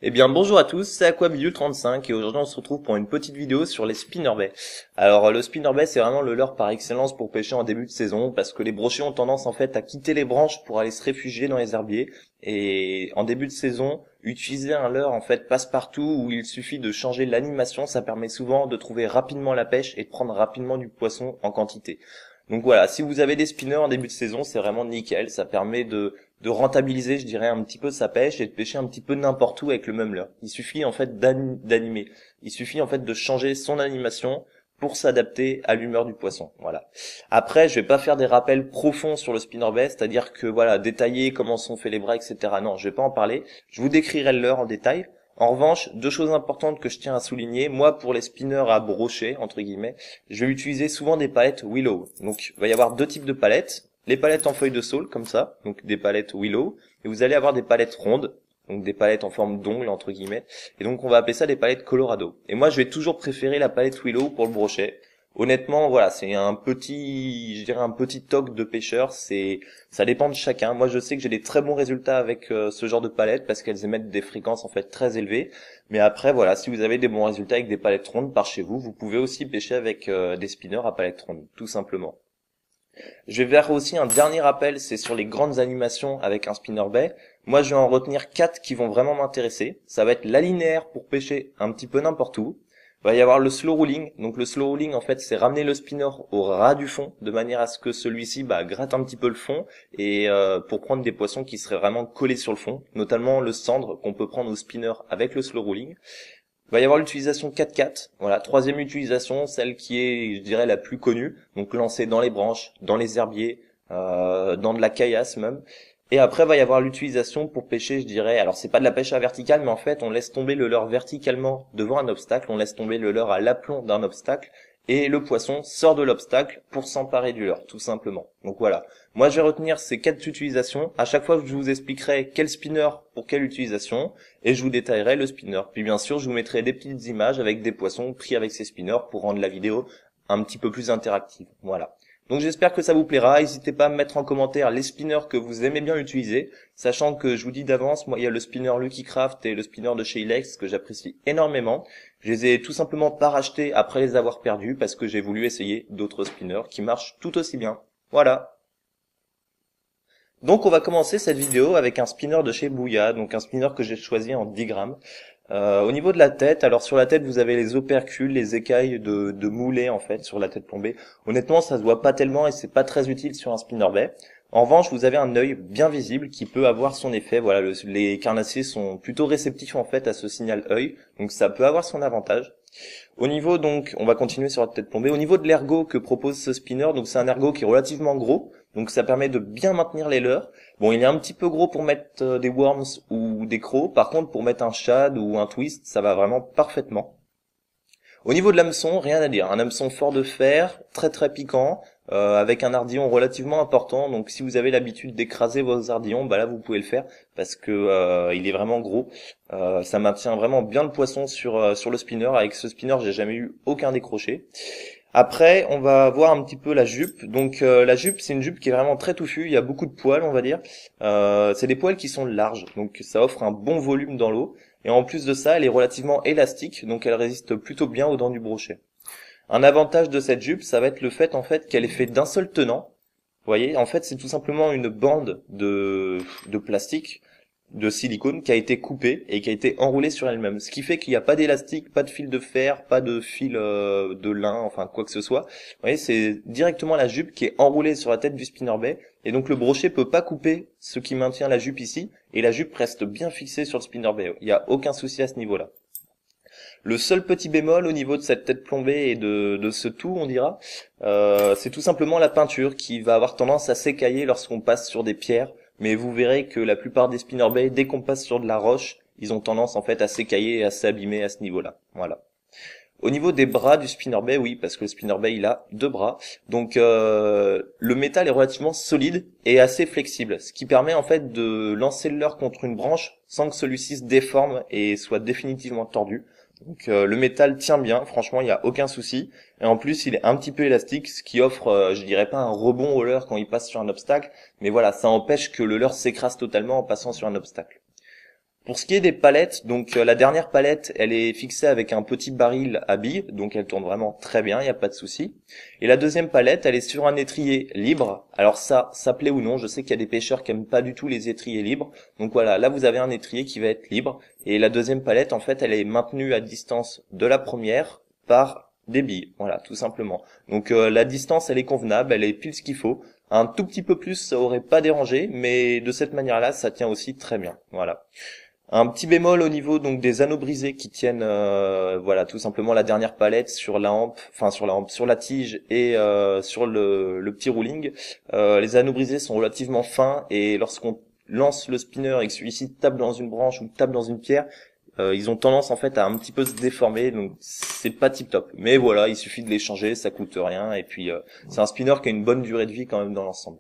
Eh bien bonjour à tous, c'est Aquabidule35 et aujourd'hui on se retrouve pour une petite vidéo sur les spinnerbaits. Alors le spinnerbait c'est vraiment le leurre par excellence pour pêcher en début de saison parce que les brochets ont tendance en fait à quitter les branches pour aller se réfugier dans les herbiers et en début de saison utiliser un leurre en fait passe-partout où il suffit de changer l'animation, ça permet souvent de trouver rapidement la pêche et de prendre rapidement du poisson en quantité. Donc voilà, si vous avez des spinners en début de saison, c'est vraiment nickel, ça permet de rentabiliser, je dirais, un petit peu sa pêche et de pêcher un petit peu n'importe où avec le même leurre. Il suffit en fait d'animer. Il suffit en fait de changer son animation pour s'adapter à l'humeur du poisson. Voilà. Après, je vais pas faire des rappels profonds sur le spinnerbait, c'est-à-dire que voilà, détailler comment sont faits les bras, etc. Non, je vais pas en parler. Je vous décrirai le leurre en détail. En revanche, deux choses importantes que je tiens à souligner. Moi, pour les spinners à brochet, entre guillemets, je vais utiliser souvent des palettes Willow. Donc, il va y avoir deux types de palettes. Les palettes en feuille de saule, comme ça, donc des palettes Willow. Et vous allez avoir des palettes rondes, donc des palettes en forme d'ongle, entre guillemets. Et donc, on va appeler ça des palettes Colorado. Et moi, je vais toujours préférer la palette Willow pour le brochet. Honnêtement, voilà, c'est un petit, je dirais un petit toc de pêcheur. Ça dépend de chacun. Moi, je sais que j'ai des très bons résultats avec ce genre de palettes parce qu'elles émettent des fréquences en fait très élevées. Mais après, voilà, si vous avez des bons résultats avec des palettes rondes par chez vous, vous pouvez aussi pêcher avec des spinners à palettes rondes, tout simplement. Je vais faire aussi un dernier rappel, c'est sur les grandes animations avec un spinnerbait. Moi, je vais en retenir 4 qui vont vraiment m'intéresser. Ça va être la linéaire pour pêcher un petit peu n'importe où. Il va y avoir le slow rolling. Donc le slow rolling, en fait, c'est ramener le spinner au ras du fond, de manière à ce que celui-ci gratte un petit peu le fond, et pour prendre des poissons qui seraient vraiment collés sur le fond, notamment le cendre qu'on peut prendre au spinner avec le slow rolling. Il va y avoir l'utilisation 4x4. Voilà, troisième utilisation, celle qui est, je dirais, la plus connue. Donc lancer dans les branches, dans les herbiers, dans de la caillasse même. Et après, il va y avoir l'utilisation pour pêcher, je dirais. Alors, c'est pas de la pêche à verticale, mais en fait, on laisse tomber le leurre verticalement devant un obstacle. On laisse tomber le leurre à l'aplomb d'un obstacle. Et le poisson sort de l'obstacle pour s'emparer du leurre, tout simplement. Donc voilà. Moi, je vais retenir ces 4 utilisations. À chaque fois, je vous expliquerai quel spinner pour quelle utilisation et je vous détaillerai le spinner. Puis bien sûr, je vous mettrai des petites images avec des poissons pris avec ces spinners pour rendre la vidéo un petit peu plus interactive. Voilà. Donc j'espère que ça vous plaira. N'hésitez pas à me mettre en commentaire les spinners que vous aimez bien utiliser, sachant que je vous dis d'avance, moi il y a le spinner Lucky Craft et le spinner de chez Ilex que j'apprécie énormément. Je les ai tout simplement pas rachetés après les avoir perdus parce que j'ai voulu essayer d'autres spinners qui marchent tout aussi bien. Voilà. Donc on va commencer cette vidéo avec un spinner de chez Bouya, donc un spinner que j'ai choisi en 10 grammes. Au niveau de la tête, alors sur la tête vous avez les opercules, les écailles de moulet en fait sur la tête plombée. Honnêtement ça se voit pas tellement et c'est pas très utile sur un spinnerbait. En revanche vous avez un œil bien visible qui peut avoir son effet. Voilà, les carnassiers sont plutôt réceptifs en fait à ce signal œil, donc ça peut avoir son avantage. Au niveau donc, on va continuer sur la tête plombée. Au niveau de l'ergot que propose ce spinner, donc c'est un ergot qui est relativement gros, donc ça permet de bien maintenir les leurres. Bon, il est un petit peu gros pour mettre des worms ou des crocs. Par contre, pour mettre un shad ou un twist, ça va vraiment parfaitement. Au niveau de l'hameçon, rien à dire. Un hameçon fort de fer, très très piquant, avec un ardillon relativement important. Donc si vous avez l'habitude d'écraser vos ardillons, là vous pouvez le faire parce que il est vraiment gros. Ça maintient vraiment bien le poisson sur le spinner. Avec ce spinner, j'ai jamais eu aucun décroché. Après, on va voir un petit peu la jupe. Donc la jupe, c'est une jupe qui est vraiment très touffue. Il y a beaucoup de poils, on va dire. C'est des poils qui sont larges, donc ça offre un bon volume dans l'eau. Et en plus de ça, elle est relativement élastique, donc elle résiste plutôt bien aux dents du brochet. Un avantage de cette jupe, ça va être le fait en fait qu'elle est faite d'un seul tenant. Vous voyez, en fait, c'est tout simplement une bande de plastique, de silicone qui a été coupée et qui a été enroulée sur elle-même. Ce qui fait qu'il n'y a pas d'élastique, pas de fil de fer, pas de fil de lin, enfin quoi que ce soit. Vous voyez, c'est directement la jupe qui est enroulée sur la tête du spinnerbait et donc le brochet peut pas couper ce qui maintient la jupe ici et la jupe reste bien fixée sur le spinnerbait. Il n'y a aucun souci à ce niveau-là. Le seul petit bémol au niveau de cette tête plombée et de ce tout, on dira, c'est tout simplement la peinture qui va avoir tendance à s'écailler lorsqu'on passe sur des pierres. Mais vous verrez que la plupart des spinnerbaits, dès qu'on passe sur de la roche, ils ont tendance en fait à s'écailler et à s'abîmer à ce niveau-là. Voilà. Au niveau des bras du spinnerbait, oui, parce que le spinnerbait il a deux bras, donc le métal est relativement solide et assez flexible, ce qui permet en fait de lancer le leurre contre une branche sans que celui-ci se déforme et soit définitivement tordu. Donc le métal tient bien, franchement il n'y a aucun souci, et en plus il est un petit peu élastique, ce qui offre, je dirais pas un rebond au leurre quand il passe sur un obstacle, mais voilà, ça empêche que le leurre s'écrase totalement en passant sur un obstacle. Pour ce qui est des palettes, donc la dernière palette, elle est fixée avec un petit baril à billes, donc elle tourne vraiment très bien, il n'y a pas de souci. Et la deuxième palette, elle est sur un étrier libre. Alors ça plaît ou non, je sais qu'il y a des pêcheurs qui aiment pas du tout les étriers libres. Donc voilà, là vous avez un étrier qui va être libre. Et la deuxième palette, en fait, elle est maintenue à distance de la première par des billes. Voilà, tout simplement. Donc la distance, elle est convenable, elle est pile ce qu'il faut. Un tout petit peu plus, ça aurait pas dérangé, mais de cette manière-là, ça tient aussi très bien. Voilà. Un petit bémol au niveau donc des anneaux brisés qui tiennent voilà tout simplement la dernière palette sur la hampe, enfin sur la hampe, sur la tige et sur le petit rouling. Les anneaux brisés sont relativement fins et lorsqu'on lance le spinner et que celui-ci tape dans une branche ou tape dans une pierre, ils ont tendance en fait à un petit peu se déformer, donc c'est pas tip top. Mais voilà, il suffit de les changer, ça coûte rien et puis c'est un spinner qui a une bonne durée de vie quand même dans l'ensemble.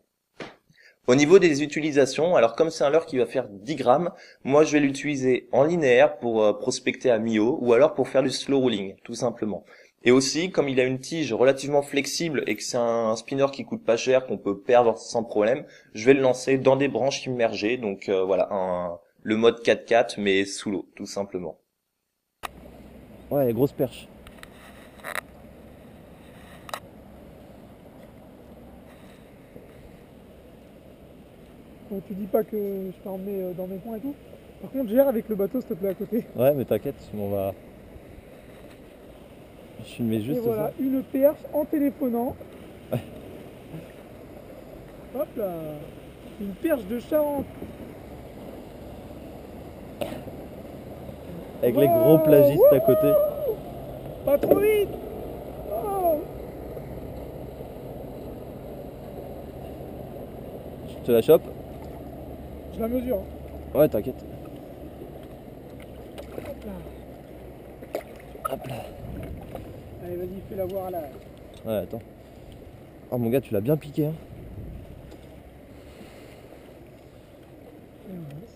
Au niveau des utilisations, alors comme c'est un leurre qui va faire 10 grammes, moi je vais l'utiliser en linéaire pour prospecter à mi-eau ou alors pour faire du slow rolling, tout simplement. Et aussi, comme il a une tige relativement flexible et que c'est un spinner qui coûte pas cher, qu'on peut perdre sans problème, je vais le lancer dans des branches immergées, donc voilà, le mode 4x4 mais sous l'eau, tout simplement. Ouais, grosse perche. Bon, tu dis pas que je t'ai emmené dans mes points et tout. Par contre, gère avec le bateau, s'il te plaît, à côté. Ouais, mais t'inquiète, on va. Je filmais juste Et voilà, ça. une perche en téléphonant. Hop là. Une perche de Charente. Avec les gros plagistes à côté. Pas trop vite. Oh. Je te la chope. Je la mesure. Ouais, t'inquiète. Hop là. Hop là. Allez, vas-y, fais-la voir à la... Ouais, attends. Oh mon gars, tu l'as bien piqué, hein.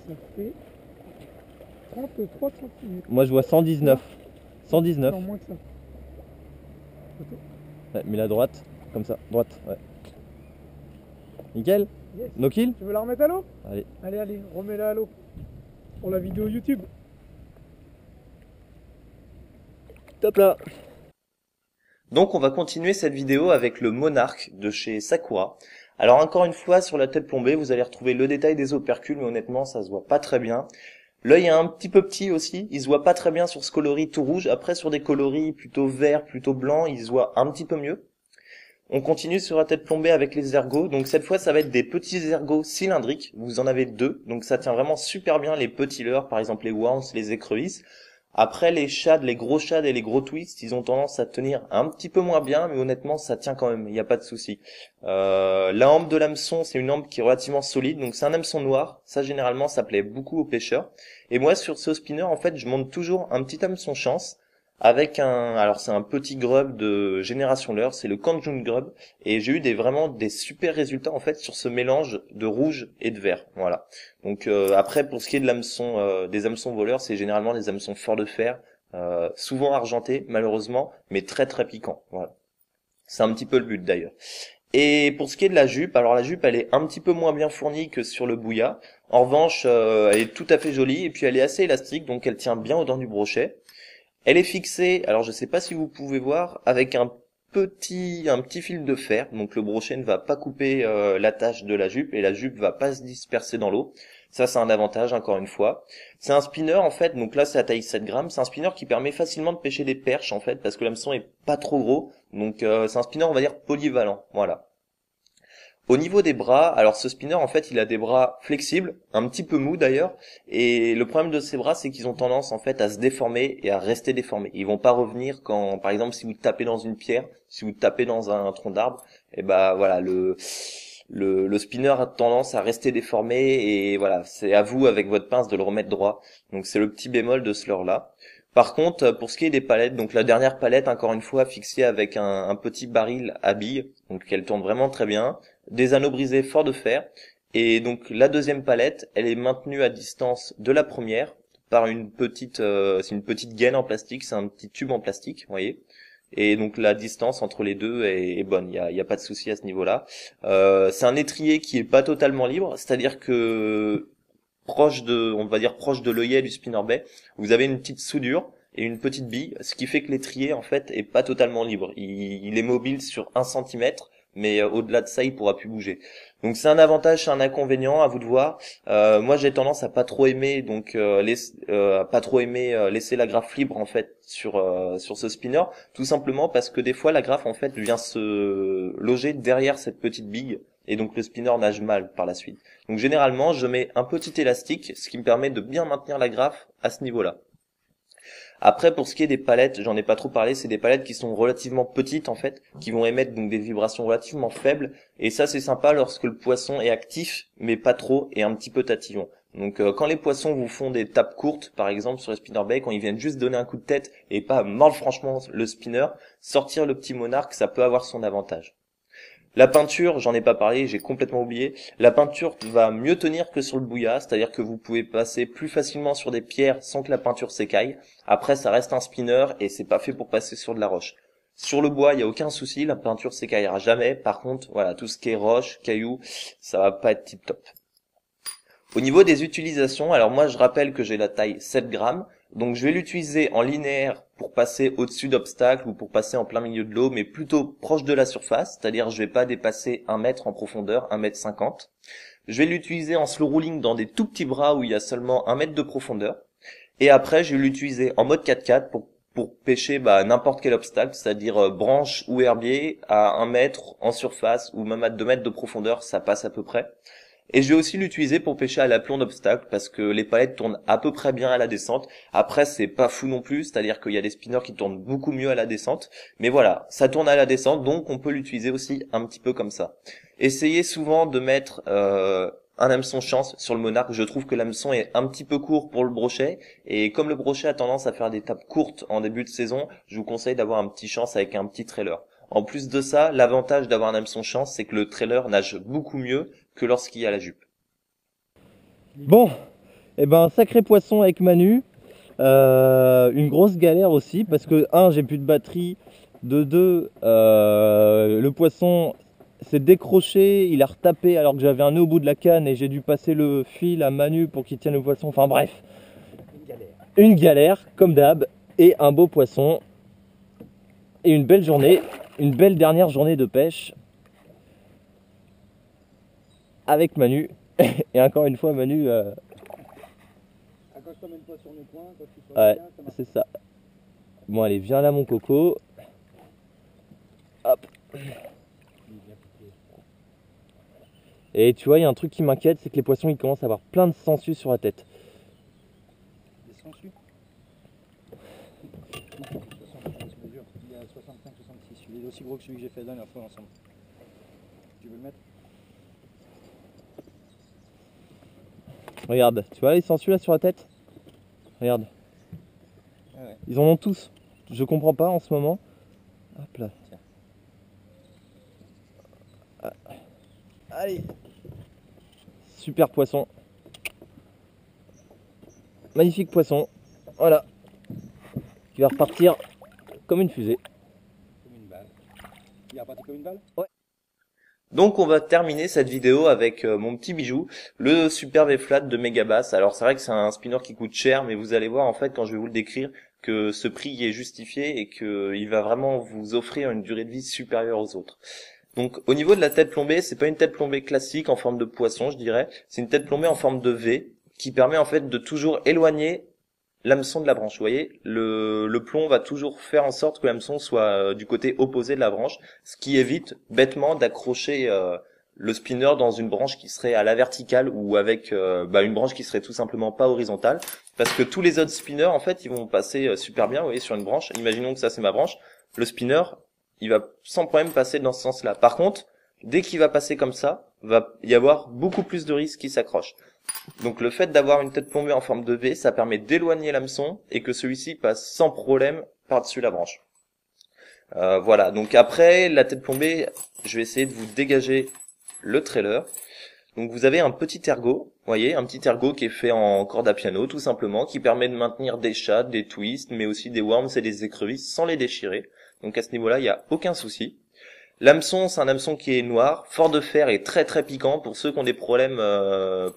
Ça fait 33 cm. Moi, je vois 119. 119. Non, moins que ça. Ouais, mais la droite, comme ça, droite, ouais. Nickel. Yes. No kill. Tu veux la remettre à l'eau? Allez. Allez, remets-la à l'eau. Pour la vidéo YouTube. Top là. Donc on va continuer cette vidéo avec le Monarch de chez Sakura. Alors encore une fois, sur la tête plombée, vous allez retrouver le détail des opercules, mais honnêtement, ça se voit pas très bien. L'œil est un petit peu petit aussi, il se voit pas très bien sur ce coloris tout rouge. Après, sur des coloris plutôt verts, plutôt blancs, il se voit un petit peu mieux. On continue sur la tête plombée avec les ergots. Donc cette fois, ça va être des petits ergots cylindriques. Vous en avez deux, donc ça tient vraiment super bien les petits leurres, par exemple les worms, les écrevisses. Après, les shads, les gros shads et les gros twists, ils ont tendance à tenir un petit peu moins bien, mais honnêtement, ça tient quand même, il n'y a pas de souci. La hampe de l'hameçon, c'est une hampe qui est relativement solide, donc c'est un hameçon noir. Ça, généralement, ça plaît beaucoup aux pêcheurs. Et moi, sur ce spinner, en fait, je monte toujours un petit hameçon chance avec alors c'est un petit grub de Génération Leurre, c'est le Kanjun Grub, et j'ai eu vraiment des super résultats, en fait, sur ce mélange de rouge et de vert, voilà. Donc après, pour ce qui est de l'hameçon, des hameçons voleurs, c'est généralement des hameçons forts de fer, souvent argentés malheureusement, mais très très piquants. Voilà. C'est un petit peu le but d'ailleurs. Et pour ce qui est de la jupe, alors la jupe elle est un petit peu moins bien fournie que sur le Bouya. En revanche, elle est tout à fait jolie et puis elle est assez élastique, donc elle tient bien aux dents du brochet. Elle est fixée, alors je sais pas si vous pouvez voir, avec un petit fil de fer, donc le brochet ne va pas couper l'attache de la jupe et la jupe va pas se disperser dans l'eau. Ça c'est un avantage encore une fois. C'est un spinner en fait, donc là c'est à taille 7 grammes, c'est un spinner qui permet facilement de pêcher des perches en fait parce que l'hameçon est pas trop gros, donc c'est un spinner on va dire polyvalent, voilà. Au niveau des bras, alors ce spinner en fait il a des bras flexibles, un petit peu mous d'ailleurs, et le problème de ces bras c'est qu'ils ont tendance en fait à se déformer et à rester déformés. Ils vont pas revenir quand, par exemple, si vous tapez dans une pierre, si vous tapez dans un tronc d'arbre, et ben voilà, le spinner a tendance à rester déformé et voilà, c'est à vous avec votre pince de le remettre droit. Donc c'est le petit bémol de ce leurre là. Par contre, pour ce qui est des palettes, donc la dernière palette, encore une fois, fixée avec un petit baril à billes, donc elle tourne vraiment très bien, des anneaux brisés forts de fer, et donc la deuxième palette, elle est maintenue à distance de la première par c'est une petite gaine en plastique, c'est un petit tube en plastique, vous voyez, et donc la distance entre les deux est bonne, il y a pas de souci à ce niveau-là. C'est un étrier qui est pas totalement libre, c'est-à-dire que on va dire proche de l'œillet du spinnerbait, vous avez une petite soudure et une petite bille, ce qui fait que l'étrier en fait est pas totalement libre. Il est mobile sur 1 centimètre, mais au-delà de ça, il pourra plus bouger. Donc c'est un avantage, c'est un inconvénient, à vous de voir. Moi, j'ai tendance à pas trop aimer, laisser la graffe libre en fait sur ce spinner, tout simplement parce que des fois la graffe en fait vient se loger derrière cette petite bille. Et donc le spinner nage mal par la suite. Donc généralement, je mets un petit élastique, ce qui me permet de bien maintenir la graffe à ce niveau-là. Après, pour ce qui est des palettes, j'en ai pas trop parlé, c'est des palettes qui sont relativement petites en fait, qui vont émettre donc des vibrations relativement faibles, et ça c'est sympa lorsque le poisson est actif, mais pas trop, et un petit peu tatillon. Donc quand les poissons vous font des tapes courtes, par exemple sur les spinnerbaits, quand ils viennent juste donner un coup de tête et pas mordre franchement le spinner, sortir le petit monarque, ça peut avoir son avantage. La peinture, j'en ai pas parlé, j'ai complètement oublié. La peinture va mieux tenir que sur le bouillat, c'est-à-dire que vous pouvez passer plus facilement sur des pierres sans que la peinture s'écaille. Après, ça reste un spinner et c'est pas fait pour passer sur de la roche. Sur le bois, il y a aucun souci, la peinture s'écaillera jamais. Par contre, voilà, tout ce qui est roche, cailloux, ça va pas être tip top. Au niveau des utilisations, alors moi je rappelle que j'ai la taille 7 grammes, donc je vais l'utiliser en linéaire pour passer au-dessus d'obstacles ou pour passer en plein milieu de l'eau, mais plutôt proche de la surface, c'est-à-dire je vais pas dépasser 1 mètre en profondeur, 1,50 m. Je vais l'utiliser en slow rolling dans des tout petits bras où il y a seulement 1 mètre de profondeur, et après je vais l'utiliser en mode 4x4 pour pêcher n'importe quel obstacle, c'est-à-dire branche ou herbier à 1 mètre en surface ou même à 2 mètres de profondeur, ça passe à peu près. Et je vais aussi l'utiliser pour pêcher à l'aplomb d'obstacles parce que les palettes tournent à peu près bien à la descente. Après, c'est pas fou non plus, c'est-à-dire qu'il y a des spinners qui tournent beaucoup mieux à la descente. Mais voilà, ça tourne à la descente, donc on peut l'utiliser aussi un petit peu comme ça. Essayez souvent de mettre un hameçon chance sur le monarque. Je trouve que l'hameçon est un petit peu court pour le brochet. Et comme le brochet a tendance à faire des tapes courtes en début de saison, je vous conseille d'avoir un petit chance avec un petit trailer. En plus de ça, l'avantage d'avoir un hameçon chance, c'est que le trailer nage beaucoup mieux que lorsqu'il y a la jupe. Bon, et ben sacré poisson avec Manu. Une grosse galère aussi parce que j'ai plus de batterie. De deux, le poisson s'est décroché, il a retapé alors que j'avais un nœud au bout de la canne et j'ai dû passer le fil à Manu pour qu'il tienne le poisson. Enfin bref, une galère comme d'hab et un beau poisson et une belle journée, une belle dernière journée de pêche avec Manu. Et encore une fois Manu Accroche-toi même pas sur mes coins, parce que sur ouais, les liens, ça marche. c'est ça. Bon allez, viens là mon coco. Hop. Et tu vois, il y a un truc qui m'inquiète, c'est que les poissons ils commencent à avoir plein de sangsues sur la tête. Des sangsues. Il y a 65-66, il est aussi gros que celui que j'ai fait la dernière fois ensemble. Tu veux le mettre? Regarde, tu vois les sangsues là sur la tête? Regarde. Ah ouais. Ils en ont tous. Je comprends pas en ce moment. Hop là. Tiens. Ah. Allez. Super poisson. Magnifique poisson. Voilà. Qui va repartir comme une fusée. Comme une balle. Il est reparti comme une balle? Ouais. Donc on va terminer cette vidéo avec mon petit bijou, le Super V-Flat de Megabass. Alors c'est vrai que c'est un spinner qui coûte cher, mais vous allez voir en fait quand je vais vous le décrire que ce prix est justifié et que il va vraiment vous offrir une durée de vie supérieure aux autres. Donc au niveau de la tête plombée, c'est pas une tête plombée classique en forme de poisson, je dirais, c'est une tête plombée en forme de V qui permet en fait de toujours éloigner l'hameçon de la branche. Vous voyez, le plomb va toujours faire en sorte que l'hameçon soit du côté opposé de la branche, ce qui évite bêtement d'accrocher le spinner dans une branche qui serait à la verticale ou avec une branche qui serait tout simplement pas horizontale, parce que tous les autres spinners en fait ils vont passer super bien, vous voyez, sur une branche. Imaginons que ça c'est ma branche, le spinner il va sans problème passer dans ce sens-là. Par contre, dès qu'il va passer comme ça, va y avoir beaucoup plus de risques qui s'accrochent. Donc le fait d'avoir une tête plombée en forme de V, ça permet d'éloigner l'hameçon et que celui-ci passe sans problème par-dessus la branche. Voilà, donc après la tête plombée, je vais essayer de vous dégager le trailer. Donc vous avez un petit ergot, vous voyez, un petit ergot qui est fait en corde à piano tout simplement, qui permet de maintenir des shad, des twists, mais aussi des worms et des écrevisses sans les déchirer. Donc à ce niveau-là, il n'y a aucun souci. L'hameçon, c'est un hameçon qui est noir, fort de fer et très très piquant pour ceux qui ont des problèmes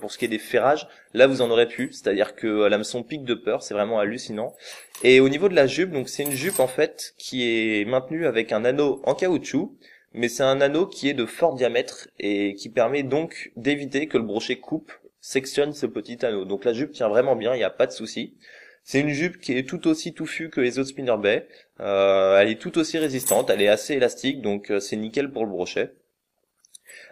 pour ce qui est des ferrages. Là, vous en aurez plus, c'est-à-dire que l'hameçon pique de peur, c'est vraiment hallucinant. Et au niveau de la jupe, donc c'est une jupe en fait qui est maintenue avec un anneau en caoutchouc, mais c'est un anneau qui est de fort diamètre et qui permet donc d'éviter que le brochet coupe, sectionne ce petit anneau. Donc la jupe tient vraiment bien, il n'y a pas de souci. C'est une jupe qui est tout aussi touffue que les autres spinner baits. Elle est tout aussi résistante, elle est assez élastique, donc c'est nickel pour le brochet.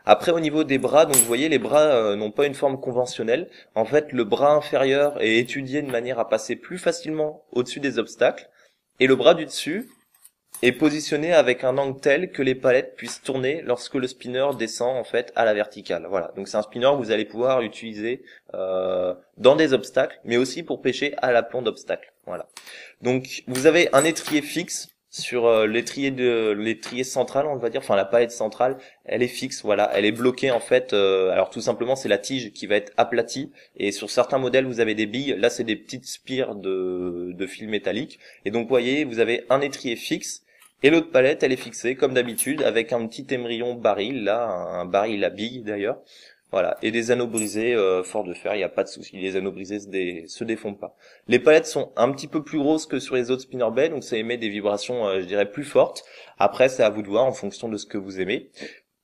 Après, au niveau des bras, donc vous voyez, les bras n'ont pas une forme conventionnelle. En fait, le bras inférieur est étudié de manière à passer plus facilement au-dessus des obstacles, et le bras du dessus est positionné avec un angle tel que les palettes puissent tourner lorsque le spinner descend en fait à la verticale. Voilà, donc c'est un spinner que vous allez pouvoir utiliser dans des obstacles, mais aussi pour pêcher à l'aplomb d'obstacles. Voilà. Donc vous avez un étrier fixe sur l'étrier central, on va dire, enfin la palette centrale, elle est fixe, voilà, elle est bloquée en fait. Alors tout simplement, c'est la tige qui va être aplatie, et sur certains modèles, vous avez des billes. Là, c'est des petites spires de fil métallique, et donc vous voyez, vous avez un étrier fixe. Et l'autre palette, elle est fixée comme d'habitude avec un petit émerillon baril, là, un baril à billes d'ailleurs. Voilà, et des anneaux brisés fort de fer, il n'y a pas de souci, les anneaux brisés se défont pas. Les palettes sont un petit peu plus grosses que sur les autres spinner baits, donc ça émet des vibrations, je dirais, plus fortes. Après, c'est à vous de voir en fonction de ce que vous aimez.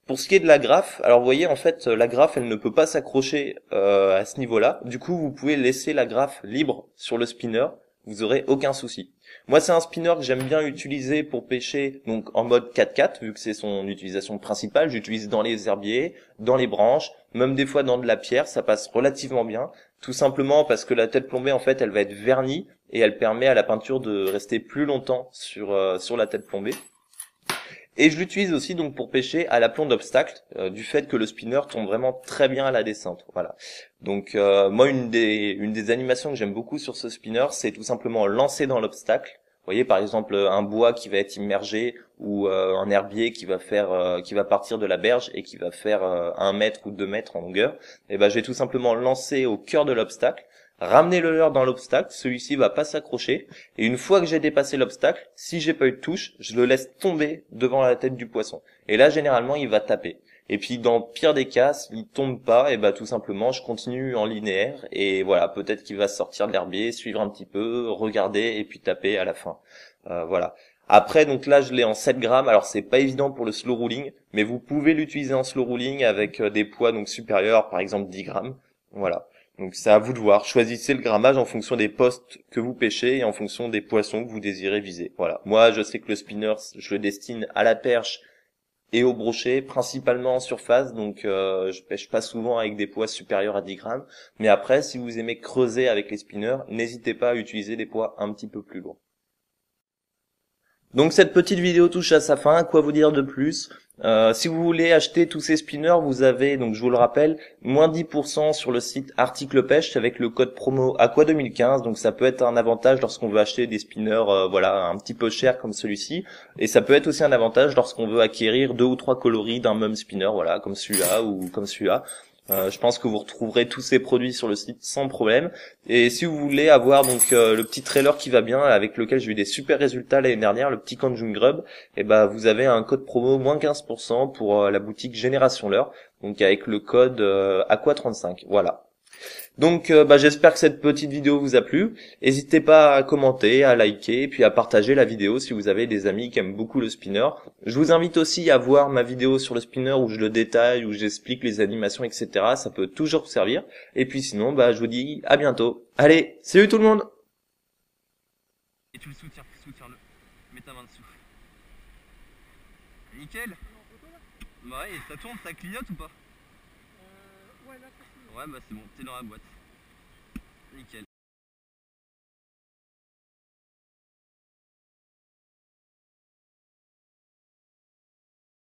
Pour ce qui est de la graffe, alors vous voyez, en fait, la graffe, elle ne peut pas s'accrocher à ce niveau-là. Du coup, vous pouvez laisser la graffe libre sur le spinner, vous aurez aucun souci. Moi, c'est un spinner que j'aime bien utiliser pour pêcher donc en mode 4x4, vu que c'est son utilisation principale. J'utilise dans les herbiers, dans les branches, même des fois dans de la pierre, ça passe relativement bien. Tout simplement parce que la tête plombée, en fait, elle va être vernie et elle permet à la peinture de rester plus longtemps sur la tête plombée. Et je l'utilise aussi donc pour pêcher à l'aplomb d'obstacles, du fait que le spinner tombe vraiment très bien à la descente. Voilà. Donc moi une des animations que j'aime beaucoup sur ce spinner, c'est tout simplement lancer dans l'obstacle. Vous voyez par exemple un bois qui va être immergé ou un herbier qui va partir de la berge et qui va faire 1 mètre ou 2 mètres en longueur. Et ben je vais tout simplement lancer au cœur de l'obstacle, ramener le leurre dans l'obstacle, celui-ci va pas s'accrocher, et une fois que j'ai dépassé l'obstacle, si j'ai pas eu de touche, je le laisse tomber devant la tête du poisson. Et là, généralement, il va taper. Et puis, dans le pire des cas, s'il tombe pas, et bah, tout simplement, je continue en linéaire, et voilà, peut-être qu'il va sortir de l'herbier, suivre un petit peu, regarder, et puis taper à la fin. Voilà. Après, donc là, je l'ai en 7 grammes. Alors, c'est pas évident pour le slow rolling, mais vous pouvez l'utiliser en slow rolling avec des poids donc supérieurs, par exemple 10 grammes. Voilà. Donc c'est à vous de voir. Choisissez le grammage en fonction des postes que vous pêchez et en fonction des poissons que vous désirez viser. Voilà. Moi, je sais que le spinner, je le destine à la perche et au brochet, principalement en surface. Donc je pêche pas souvent avec des poids supérieurs à 10 grammes. Mais après, si vous aimez creuser avec les spinners, n'hésitez pas à utiliser des poids un petit peu plus lourds. Donc cette petite vidéo touche à sa fin. Quoi vous dire de plus? Si vous voulez acheter tous ces spinners, vous avez, donc je vous le rappelle, moins 10% sur le site Article Pêche avec le code promo Aqua 2015. Donc ça peut être un avantage lorsqu'on veut acheter des spinners voilà, un petit peu chers comme celui-ci. Et ça peut être aussi un avantage lorsqu'on veut acquérir 2 ou 3 coloris d'un même spinner, voilà, comme celui-là ou comme celui-là. Je pense que vous retrouverez tous ces produits sur le site sans problème. Et si vous voulez avoir donc le petit trailer qui va bien, avec lequel j'ai eu des super résultats l'année dernière, le petit Conjun Grub, et ben vous avez un code promo moins 15% pour la boutique Génération Leurre, donc avec le code Aqua35. Voilà. Donc j'espère que cette petite vidéo vous a plu. N'hésitez pas à commenter, à liker et puis à partager la vidéo si vous avez des amis qui aiment beaucoup le spinner. Je vous invite aussi à voir ma vidéo sur le spinner où je le détaille, où j'explique les animations, etc. Ça peut toujours vous servir. Et puis sinon, je vous dis à bientôt. Allez, salut tout le monde! Et tu le soutiens-le. Mets ta main dessous. Nickel. Bah ouais, ça tourne, ça clignote ou pas? Ouais, là, c'est Ouais, bah c'est bon, t'es dans la boîte. Nickel.